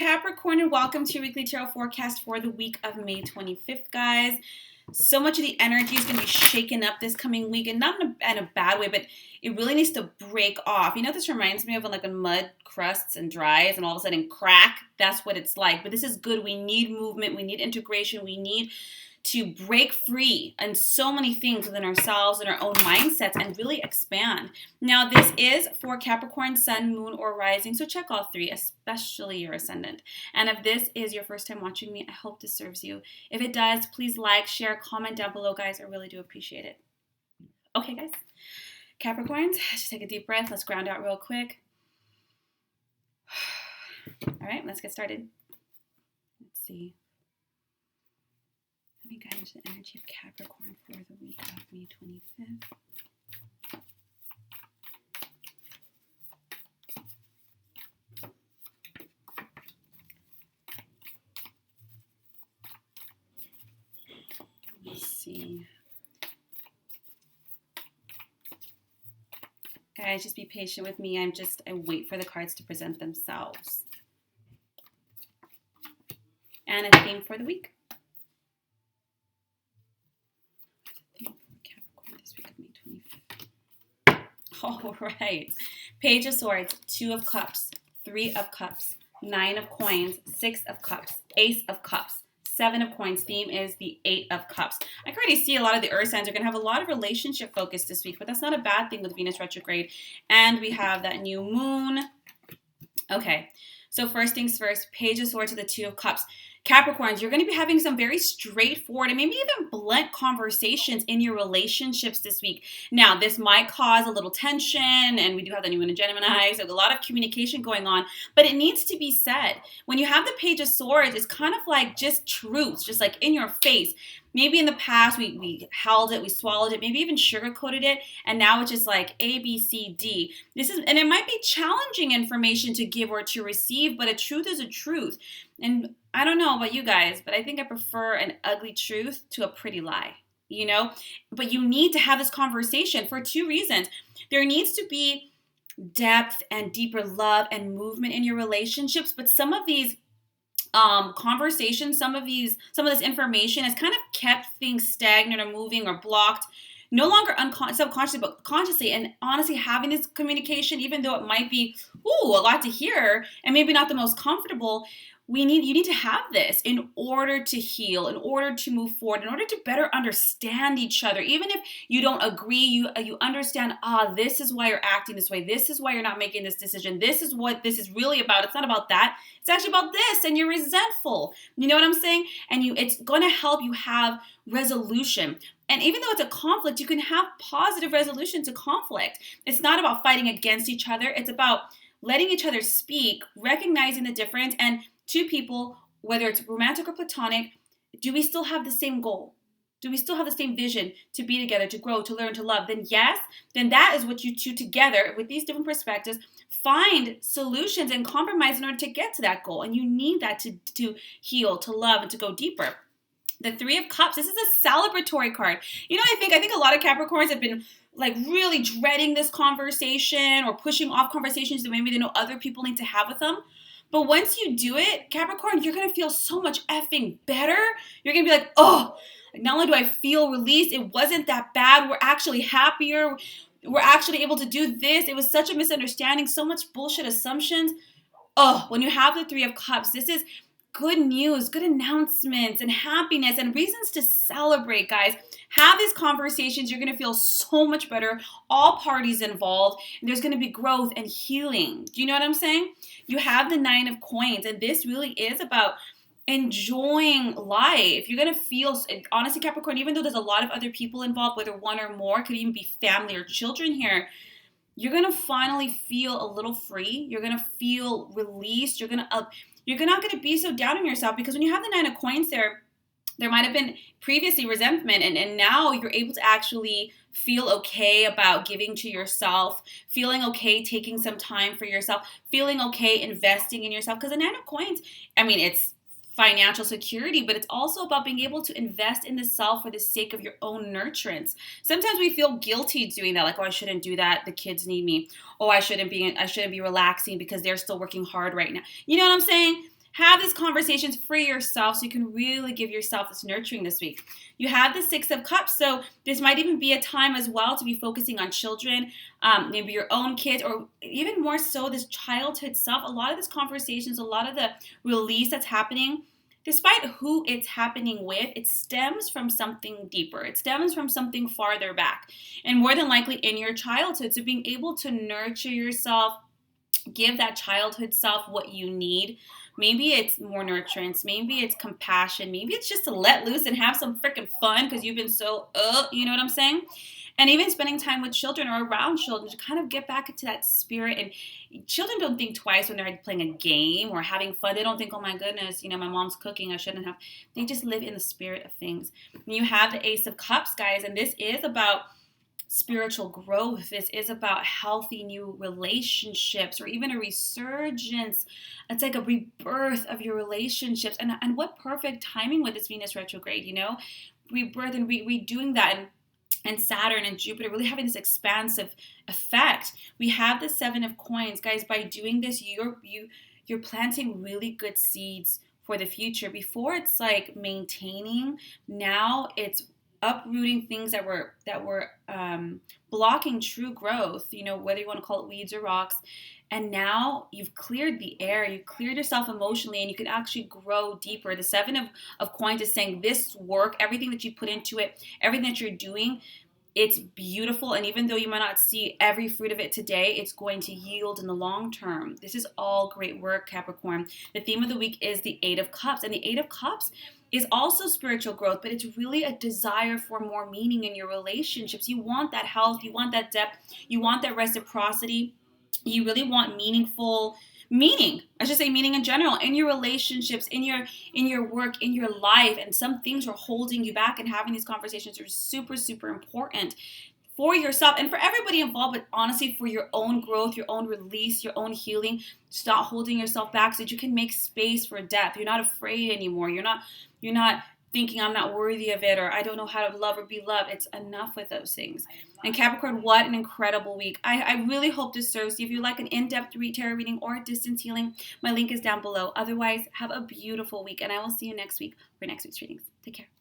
Capricorn, and welcome to your weekly tarot forecast for the week of May 25th, guys. So much of the energy is going to be shaken up this coming week, and not in a bad way, but it really needs to break off. You know, this reminds me of when mud crusts and dries and all of a sudden crack. That's what it's like. But this is good. We need movement. We need integration. We need to break free and so many things within ourselves and our own mindsets and really expand. Now, this is for Capricorn, Sun, Moon, or Rising, so check all three, especially your Ascendant. And if this is your first time watching me, I hope this serves you. If it does, please like, share, comment down below, guys. I really do appreciate it. Okay, guys. Capricorns, just take a deep breath. Let's ground out real quick. All right, let's get started. Let's see. Let me guide into the energy of Capricorn for the week of May 25th. Let's see. Guys, just be patient with me. I wait for the cards to present themselves. And a theme for the week. All right. Page of Swords, 2 of Cups, 3 of Cups, 9 of Coins, 6 of Cups, Ace of Cups, 7 of Coins. Theme is the 8 of Cups. I can already see a lot of the earth signs are going to have a lot of relationship focus this week, but that's not a bad thing with Venus retrograde. And we have that new moon. Okay. So first things first, Page of Swords to the 2 of Cups. Capricorns, you're going to be having some very straightforward and maybe even blunt conversations in your relationships this week. Now, this might cause a little tension, and we do have the new moon in Gemini, so a lot of communication going on, but it needs to be said. When you have the Page of Swords, it's kind of like just truths, just like in your face. Maybe in the past, we held it, we swallowed it, maybe even sugar-coated it, and now it's just like A, B, C, D. And it might be challenging information to give or to receive, but a truth is a truth. And I don't know about you guys, but I think I prefer an ugly truth to a pretty lie, you know? But you need to have this conversation for 2 reasons. There needs to be depth and deeper love and movement in your relationships, but some of these conversations, some of this information has kind of kept things stagnant or moving or blocked, no longer subconsciously, but consciously. And honestly, having this communication, even though it might be a lot to hear and maybe not the most comfortable, you need to have this in order to heal, in order to move forward, in order to better understand each other. Even if you don't agree, you understand, this is why you're acting this way. This is why you're not making this decision. This is what this is really about. It's not about that. It's actually about this, and you're resentful. You know what I'm saying? And it's going to help you have resolution. And even though it's a conflict, you can have positive resolution to conflict. It's not about fighting against each other. It's about letting each other speak, recognizing the difference, and 2 people, whether it's romantic or platonic, do we still have the same goal? Do we still have the same vision to be together, to grow, to learn, to love? Then yes, then that is what you 2 together with these different perspectives find solutions and compromise in order to get to that goal. And you need that to heal, to love, and to go deeper. The 3 of Cups, this is a celebratory card. You know, I think a lot of Capricorns have been really dreading this conversation or pushing off conversations that maybe they know other people need to have with them. But once you do it, Capricorn, you're going to feel so much effing better. You're going to be like, not only do I feel released, it wasn't that bad. We're actually happier. We're actually able to do this. It was such a misunderstanding, so much bullshit assumptions. When you have the 3 of Cups, this is good news, good announcements, and happiness, and reasons to celebrate, guys. Have these conversations. You're going to feel so much better. All parties involved. And there's going to be growth and healing. Do you know what I'm saying? You have the 9 of Coins, and this really is about enjoying life. You're going to feel, honestly, Capricorn, even though there's a lot of other people involved, whether one or more, could even be family or children here, you're going to finally feel a little free. You're going to feel released. You're not going to be so down on yourself, because when you have the 9 of Coins there might have been previously resentment, and now you're able to actually feel okay about giving to yourself, feeling okay taking some time for yourself, feeling okay investing in yourself. Because the 9 of Coins, it's financial security, but it's also about being able to invest in the self for the sake of your own nurturance. Sometimes we feel guilty doing that, like, I shouldn't do that, the kids need me. I shouldn't be relaxing because they're still working hard right now. You know what I'm saying? these conversations for yourself so you can really give yourself this nurturing this week. You have the Six of Cups, so this might even be a time as well to be focusing on children, maybe your own kids, or even more so this childhood self. A lot of these conversations, a lot of the release that's happening, despite who it's happening with, it stems from something deeper. It stems from something farther back, and more than likely in your childhood. So being able to nurture yourself, give that childhood self what you need. Maybe it's more nurturance. Maybe it's compassion. Maybe it's just to let loose and have some freaking fun because you've been so, you know what I'm saying? And even spending time with children or around children to kind of get back into that spirit. And children don't think twice when they're playing a game or having fun. They don't think, oh my goodness, my mom's cooking, I shouldn't have. They just live in the spirit of things. And you have the Ace of Cups, guys, and this is about spiritual growth. This is about healthy new relationships or even a resurgence. It's like a rebirth of your relationships. And what perfect timing with this Venus retrograde, rebirth and redoing that. And Saturn and Jupiter really having this expansive effect. We have the Seven of Coins. Guys, by doing this, you're planting really good seeds for the future. Before it's like maintaining, now it's uprooting things that were blocking true growth, whether you want to call it weeds or rocks. And now you've cleared the air, you cleared yourself emotionally, and you can actually grow deeper. The Seven of Coins is saying this work, everything that you put into it, everything that you're doing, it's beautiful. And even though you might not see every fruit of it today, it's going to yield in the long term. This is all great work, Capricorn. The theme of the week is the Eight of Cups. And the Eight of Cups is also spiritual growth, but it's really a desire for more meaning in your relationships. You want that health, you want that depth, you want that reciprocity. You really want meaning in general, in your relationships, in your work, in your life. And some things are holding you back, and having these conversations are super, super important for yourself and for everybody involved, but honestly for your own growth, your own release, your own healing. Stop holding yourself back so that you can make space for depth. You're not afraid anymore. You're not thinking I'm not worthy of it, or I don't know how to love or be loved. It's enough with those things. And Capricorn, what an incredible week. I really hope this serves you. If you like an in-depth tarot reading or distance healing, my link is down below. Otherwise, have a beautiful week, and I will see you next week for next week's readings. Take care.